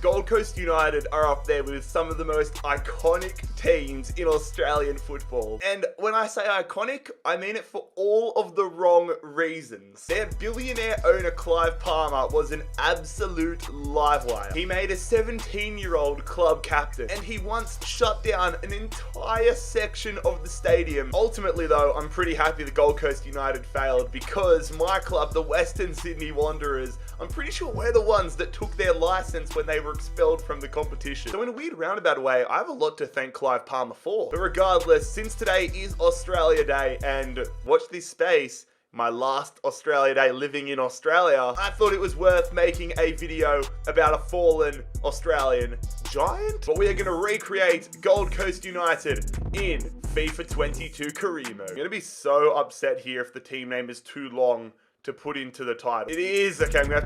Gold Coast United are up there with some of the most iconic teams in Australian football. And when I say iconic, I mean it for all of the wrong reasons. Their billionaire owner Clive Palmer was an absolute livewire. He made a 17-year-old club captain, and he once shut down an entire section of the stadium. Ultimately though, I'm pretty happy the Gold Coast United failed, because my club, the Western Sydney Wanderers, I'm pretty sure we're the ones that took their license when they were expelled from the competition. So in a weird roundabout way, I have a lot to thank Clive Palmer for. But regardless, since today is Australia Day, and watch this space, my last Australia Day living in Australia, I thought it was worth making a video about a fallen Australian giant. But we are going to recreate Gold Coast United in FIFA 22 career mode. I'm going to be so upset here if the team name is too long to put into the title. It is. Okay, I'm gonna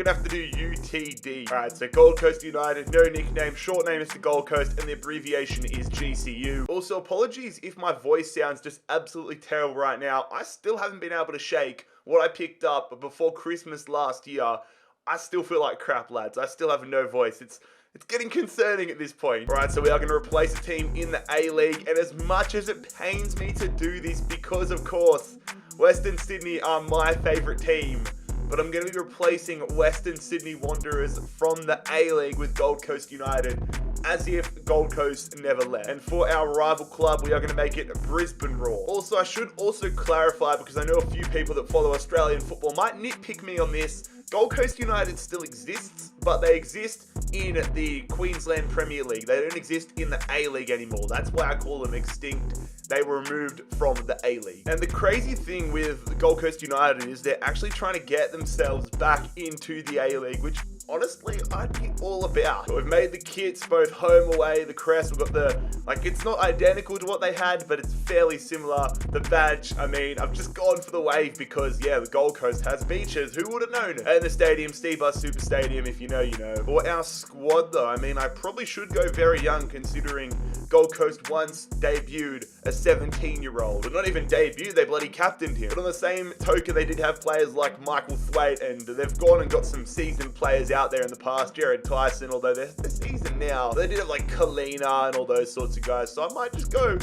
have to do UTD. All right, so Gold Coast United, no nickname, short name is the Gold Coast, and the abbreviation is GCU. Also, apologies if my voice sounds just absolutely terrible right now. I still haven't been able to shake what I picked up before Christmas last year. I still feel like crap, lads. I still have no voice. It's getting concerning at this point. All right, so we are going to replace a team in the A-League, and as much as it pains me to do this, because of course, Western Sydney are my favourite team, but I'm going to be replacing Western Sydney Wanderers from the A-League with Gold Coast United, as if Gold Coast never left. And for our rival club, we are going to make it Brisbane Raw. Also, I should also clarify, because I know a few people that follow Australian football might nitpick me on this, Gold Coast United still exists, but they exist in the Queensland Premier League. They don't exist in the A-League anymore. That's why I call them extinct. They were removed from the A-League. And the crazy thing with Gold Coast United is they're actually trying to get themselves back into the A-League, which honestly, I'd be all about. We've made the kits both home, away, the crest. We've got the, it's not identical to what they had, but it's fairly similar. The badge, I mean, I've just gone for the wave because, yeah, the Gold Coast has beaches. Who would have known it? And the stadium, Steve Bus Super Stadium, if you know, you know. For our squad, though, I mean, I probably should go very young, considering Gold Coast once debuted a 17-year-old. But not even debuted, they bloody captained him. But on the same token, they did have players like Michael Thwaite, and they've gone and got some seasoned players out there in the past, Jared Tyson, although they're seasoned now. They did have like Kalina and all those sorts of guys, so I might just go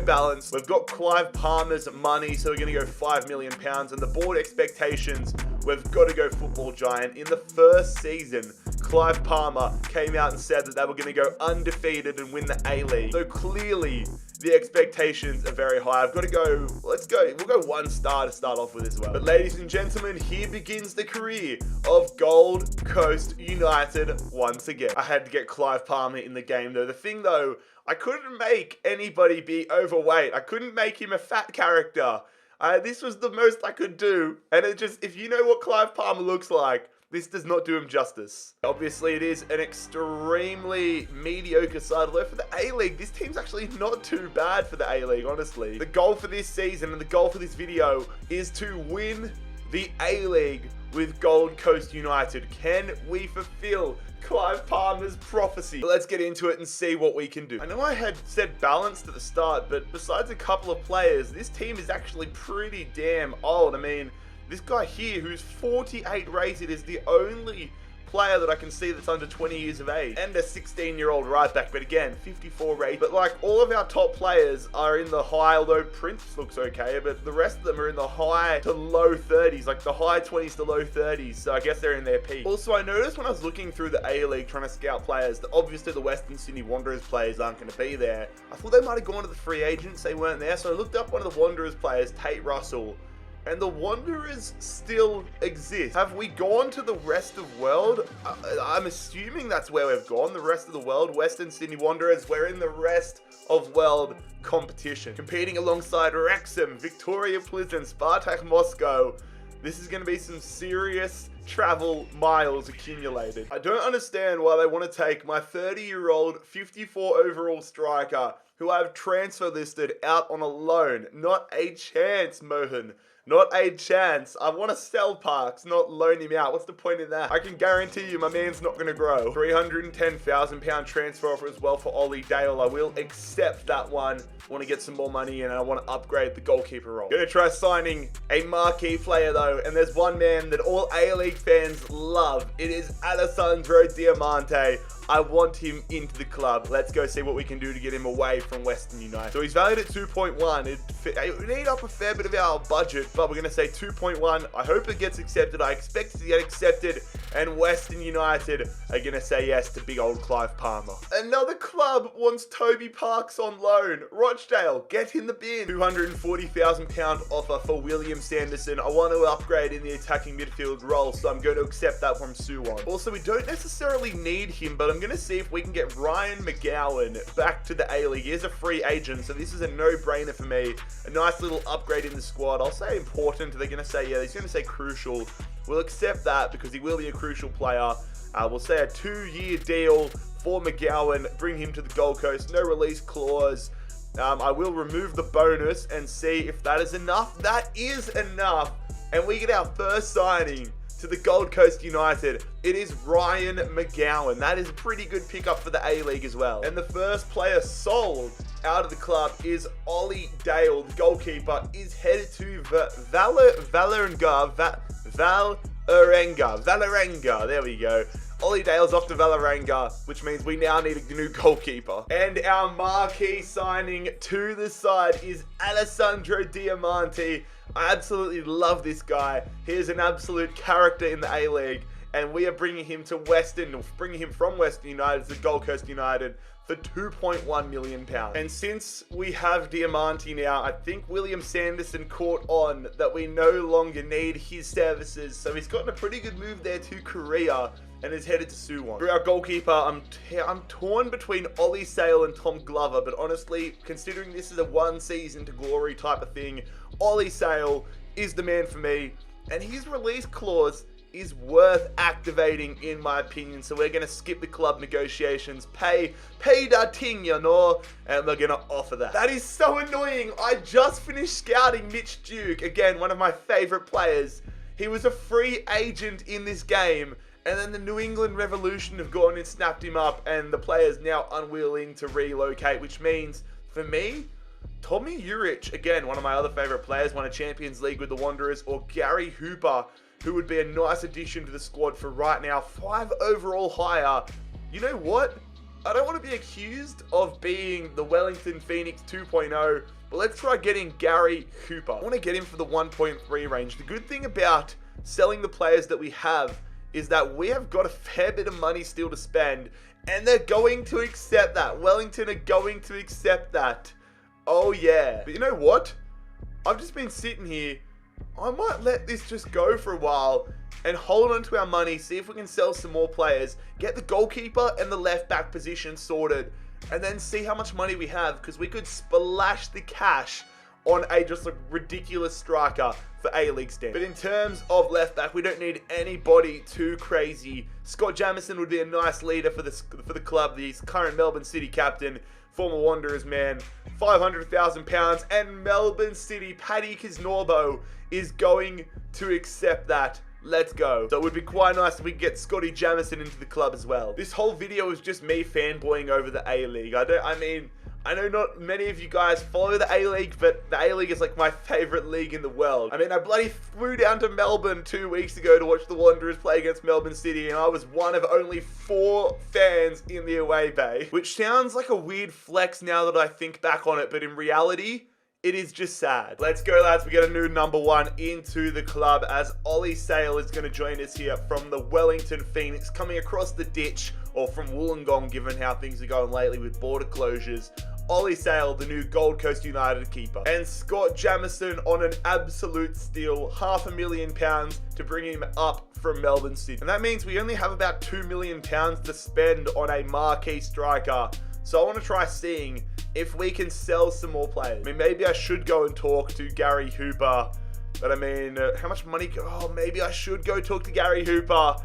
balanced. We've got Clive Palmer's money, so we're going to go £5 million, and the board expectations, we've got to go football giant. In the first season, Clive Palmer came out and said that they were going to go undefeated and win the A-League. So clearly, the expectations are very high. I've got to go, we'll go 1 star to start off with as well. But ladies and gentlemen, here begins the career of Gold Coast United once again. I had to get Clive Palmer in the game though. The thing though, I couldn't make anybody be overweight. I couldn't make him a fat character. This was the most I could do. And it just, if you know what Clive Palmer looks like, this does not do him justice. Obviously, it is an extremely mediocre side, although for the A-League, this team's actually not too bad for the A-League, honestly. The goal for this season and the goal for this video is to win the A-League with Gold Coast United. Can we fulfill Clive Palmer's prophecy? Let's get into it and see what we can do. I know I had said balanced at the start, but besides a couple of players, this team is actually pretty damn old. I mean, this guy here, who's 48 rated, is the only player that I can see that's under 20 years of age, and a 16-year-old right back, but again, 54 rated. But like, all of our top players are in the high, although Prince looks okay, but the rest of them are in the high to low 30s, like the high 20s to low 30s, so I guess they're in their peak. Also, I noticed when I was looking through the A-League trying to scout players that obviously the Western Sydney Wanderers players aren't going to be there. I thought they might have gone to the free agents, they weren't there, so I looked up one of the Wanderers players, Tate Russell, and the Wanderers still exist. Have we gone to the rest of world? I'm assuming that's where we've gone, the rest of the world. Western Sydney Wanderers, we're in the rest of world competition. Competing alongside Wrexham, Victoria Plzen, Spartak Moscow. This is going to be some serious travel miles accumulated. I don't understand why they want to take my 30-year-old, 54 overall striker, who I've transfer listed, out on a loan. Not a chance, Mohan. Not a chance. I want to sell Parks, not loan him out. What's the point in that? I can guarantee you my man's not going to grow. £310,000 transfer offer as well for Ollie Dale. I will accept that one. I want to get some more money and I want to upgrade the goalkeeper role. Gonna try signing a marquee player though, and there's one man that all A-League fans love. It is Alessandro Diamante. I want him into the club. Let's go see what we can do to get him away from Western United. So he's valued at 2.1. It would eat up a fair bit of our budget, but we're going to say 2.1. I hope it gets accepted. I expect it to get accepted, and Western United are going to say yes to big old Clive Palmer. Another club wants Toby Parks on loan. Rochdale, get in the bin. £240,000 offer for William Sanderson. I want to upgrade in the attacking midfield role, so I'm going to accept that from Suwon. Also, we don't necessarily need him, but I'm going to see if we can get Ryan McGowan back to the A-League. He is a free agent, so this is a no-brainer for me. A nice little upgrade in the squad. I'll say important. They're going to say, yeah, he's going to say crucial. We'll accept that because he will be a crucial player. We'll say a 2-year deal for McGowan. Bring him to the Gold Coast. No release clause. I will remove the bonus and see if that is enough. That is enough. And we get our first signing to the Gold Coast United. It is Ryan McGowan. That is a pretty good pickup for the A-League as well. And the first player sold out of the club is Ollie Dale. The goalkeeper is headed to Valerenga. There we go. Ollie Dale's off to Valerenga, which means we now need a new goalkeeper. And our marquee signing to the side is Alessandro Diamante. I absolutely love this guy. He is an absolute character in the A-League, and we are bringing him from Western United to Gold Coast United for £2.1 million. And since we have Diamante now, I think William Sanderson caught on that we no longer need his services, so he's gotten a pretty good move there to Korea and is headed to Suwon. For our goalkeeper, I'm torn between Ollie Sale and Tom Glover, but honestly, considering this is a one season to glory type of thing, Ollie Sale is the man for me, and his release clause is worth activating in my opinion, so we're going to skip the club negotiations, pay that thing, you know, and we're going to offer that. That is so annoying. I just finished scouting Mitch Duke, again, one of my favorite players. He was a free agent in this game, and then the New England Revolution have gone and snapped him up, and the player's now unwilling to relocate, which means, for me, Tommy Urich, again, one of my other favorite players, won a Champions League with the Wanderers, or Gary Hooper, who would be a nice addition to the squad for right now, 5 overall higher. You know what? I don't want to be accused of being the Wellington Phoenix 2.0, but let's try getting Gary Hooper. I want to get him for the 1.3 range. The good thing about selling the players that we have is that we have got a fair bit of money still to spend, and they're going to accept that. Wellington are going to accept that. Oh yeah. But you know what? I've just been sitting here. I might let this just go for a while and hold on to our money, see if we can sell some more players, get the goalkeeper and the left back position sorted, and then see how much money we have, because we could splash the cash on a just a ridiculous striker for A-League stand. But in terms of left back, we don't need anybody too crazy. Scott Jamieson would be a nice leader for the club. The current Melbourne City captain, former Wanderers man, £500,000, and Melbourne City Paddy Kisnorbo is going to accept that. Let's go. So it would be quite nice if we could get Scotty Jamieson into the club as well. This whole video is just me fanboying over the A-League. I know not many of you guys follow the A-League, but the A-League is like my favorite league in the world. I mean, I bloody flew down to Melbourne 2 weeks ago to watch the Wanderers play against Melbourne City, and I was one of only 4 fans in the away bay, which sounds like a weird flex now that I think back on it, but in reality, it is just sad. Let's go, lads. We get a new number 1 into the club as Ollie Sale is going to join us here from the Wellington Phoenix, coming across the ditch, or from Wollongong, given how things are going lately with border closures. Ollie Sale, the new Gold Coast United keeper. And Scott Jamieson on an absolute steal, £500,000 to bring him up from Melbourne City. And that means we only have about £2 million to spend on a marquee striker. So I want to try seeing if we can sell some more players. I mean, maybe I should go and talk to Gary Hooper. But I mean, how much money? Oh, maybe I should go talk to Gary Hooper.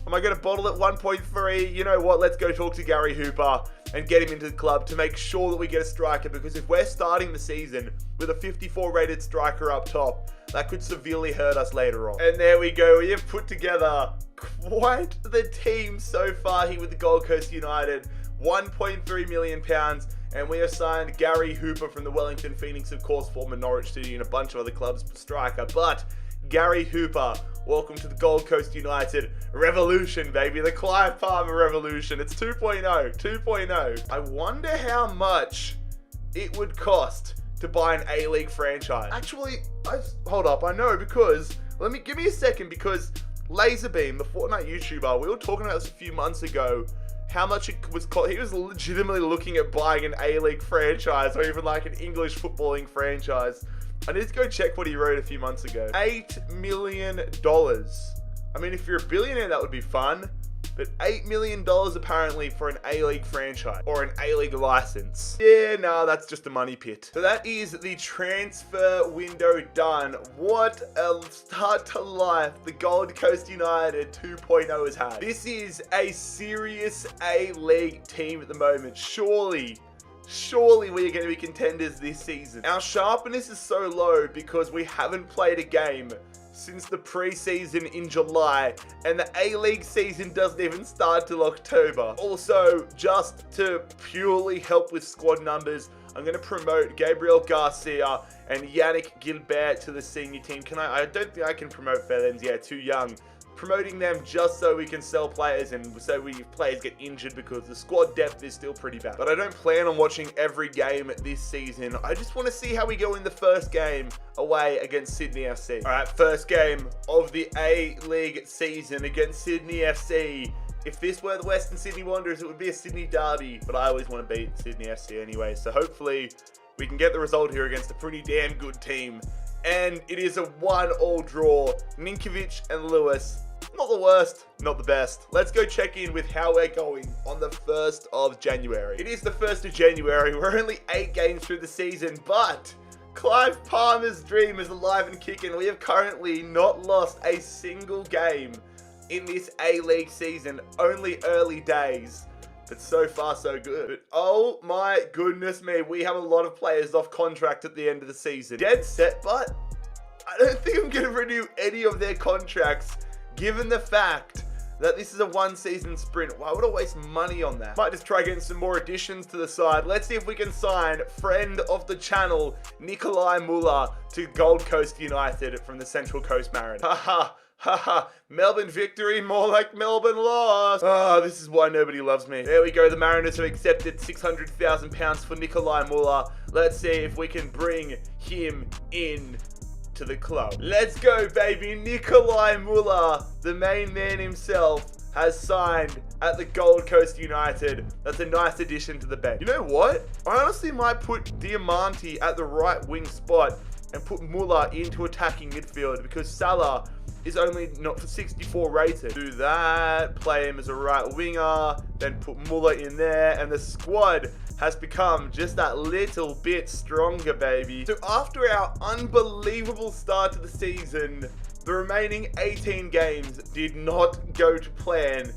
Am I going to bottle at 1.3? You know what? Let's go talk to Gary Hooper and get him into the club to make sure that we get a striker, because if we're starting the season with a 54 rated striker up top, that could severely hurt us later on. And there we go. We have put together quite the team so far here with the Gold Coast United. £1.3 million, and we have signed Gary Hooper from the Wellington Phoenix, of course, former Norwich City and a bunch of other clubs striker. But Gary Hooper, welcome to the Gold Coast United revolution, baby. The Clive Palmer revolution. It's 2.0. I wonder how much it would cost to buy an A-League franchise. Actually, hold up. I know, because give me a second, because Laserbeam, the Fortnite YouTuber, we were talking about this a few months ago, how much it was cost. He was legitimately looking at buying an A-League franchise, or even like an English footballing franchise. I need to go check what he wrote a few months ago. $8 million. I mean, if you're a billionaire, that would be fun. But $8 million apparently for an A-League franchise or an A-League license. Yeah, no, that's just a money pit. So that is the transfer window done. What a start to life the Gold Coast United 2.0 has had. This is a serious A-League team at the moment. Surely we are going to be contenders this season. Our sharpness is so low because we haven't played a game since the preseason in July, and the A-League season doesn't even start till October. Also, just to purely help with squad numbers, I'm going to promote Gabriel Garcia and Yannick Gilbert to the senior team. I don't think I can promote Felens, yeah, too young. Promoting them just so we can sell players and so players get injured, because the squad depth is still pretty bad. But I don't plan on watching every game this season. I just want to see how we go in the first game away against Sydney FC. All right, first game of the A-League season against Sydney FC. If this were the Western Sydney Wanderers, it would be a Sydney derby, but I always want to beat Sydney FC anyway. So hopefully we can get the result here against a pretty damn good team. And it is a 1-1 draw. Ninkovic and Lewis. Not the worst, not the best. Let's go check in with how we're going on the 1st of January. It is the 1st of January. We're only 8 games through the season, but Clive Palmer's dream is alive and kicking. We have currently not lost a single game in this A-League season. Only early days, but so far so good. But oh my goodness me, we have a lot of players off contract at the end of the season. Dead set, but I don't think I'm going to renew any of their contracts, given the fact that this is a 1-season sprint. Why would I waste money on that? Might just try getting some more additions to the side. Let's see if we can sign friend of the channel, Nikolai Muller, to Gold Coast United from the Central Coast Mariners. Haha, Melbourne victory, more like Melbourne loss. Ah, this is why nobody loves me. There we go. The Mariners have accepted £600,000 for Nikolai Muller. Let's see if we can bring him in to the club. Let's go, baby. Nikolai Muller, the main man himself, has signed at the Gold Coast United. That's a nice addition to the bench. You know what? I honestly might put Diamante at the right wing spot and put Muller into attacking midfield, because Salah is only not for 64 rated. Do that, play him as a right winger, then put Muller in there, and the squad has become just that little bit stronger, baby. So after our unbelievable start to the season, the remaining 18 games did not go to plan.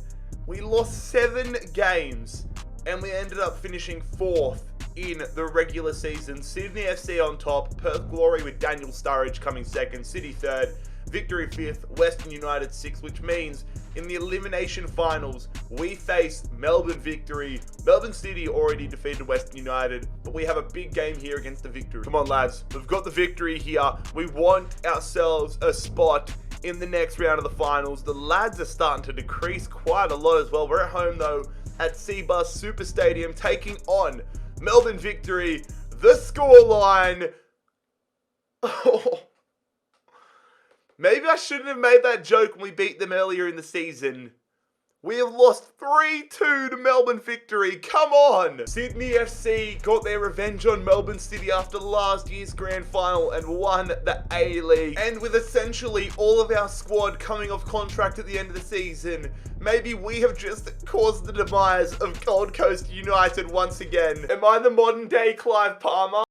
We lost 7 games, and we ended up finishing 4th in the regular season. Sydney FC on top, Perth Glory with Daniel Sturridge coming 2nd, City 3rd, Victory 5th, Western United 6th, which means in the elimination finals, we face Melbourne Victory. Melbourne City already defeated Western United, but we have a big game here against the Victory. Come on, lads. We've got the victory here. We want ourselves a spot in the next round of the finals. The lads are starting to decrease quite a lot as well. We're at home, though, at Seabus Super Stadium, taking on Melbourne Victory. The scoreline... Oh. Maybe I shouldn't have made that joke when we beat them earlier in the season. We have lost 3-2 to Melbourne Victory. Come on! Sydney FC got their revenge on Melbourne City after last year's grand final and won the A-League. And with essentially all of our squad coming off contract at the end of the season, maybe we have just caused the demise of Gold Coast United once again. Am I the modern day Clive Palmer?